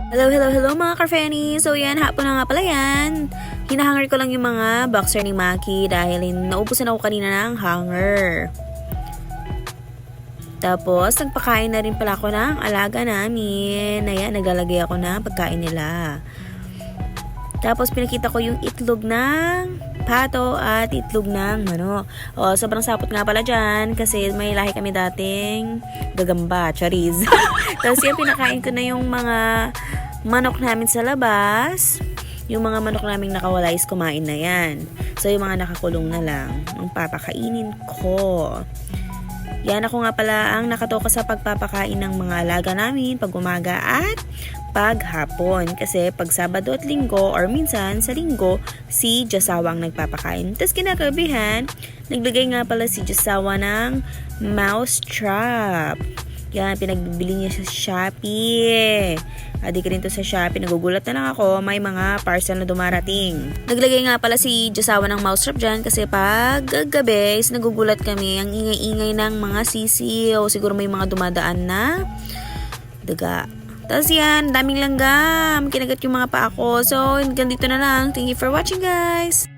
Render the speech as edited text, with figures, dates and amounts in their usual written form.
Hello mga ka-Fenny! So yan, hapon na nga pala yan. Hinahanger ko lang yung mga boxer ni Maki dahil naubusan ako kanina ng hanger. Tapos, nagpakain na rin pala ako ng alaga namin. Ayan, naglalagay ako ng pagkain nila. Tapos, pinakita ko yung itlog ng pato at itlog ng manok. O, sobrang sapot nga pala dyan kasi may lahi kami dating gagamba, chariz. Tapos yan, pinakain ko na yung mga manok namin sa labas. Yung mga manok naming nakawala is kumain na yan. So, yung mga nakakulong na lang, ang papakainin ko. Yan, ako nga pala ang nakatoka sa pagpapakain ng mga alaga namin pag umaga at paghapon. Kasi pag Sabado at Linggo or minsan sa Linggo, si Josawa ang nagpapakain. Tapos kinagabihan, naglagay nga pala si Josawa ng mouse trap. Yan, pinagbibili niya sa Shopee. Adik rin to sa Shopee. Nagugulat na lang ako, may mga parcel na dumarating. Naglagay nga pala si Josawa ng mouse trap dyan kasi pag gabi, nagugulat kami. Ang ingay-ingay ng mga sisiw. Siguro may mga dumadaan na daga. Tapos yan, daming langgam. Kinagat yung mga paa ko. So, hanggang dito na lang. Thank you for watching, guys!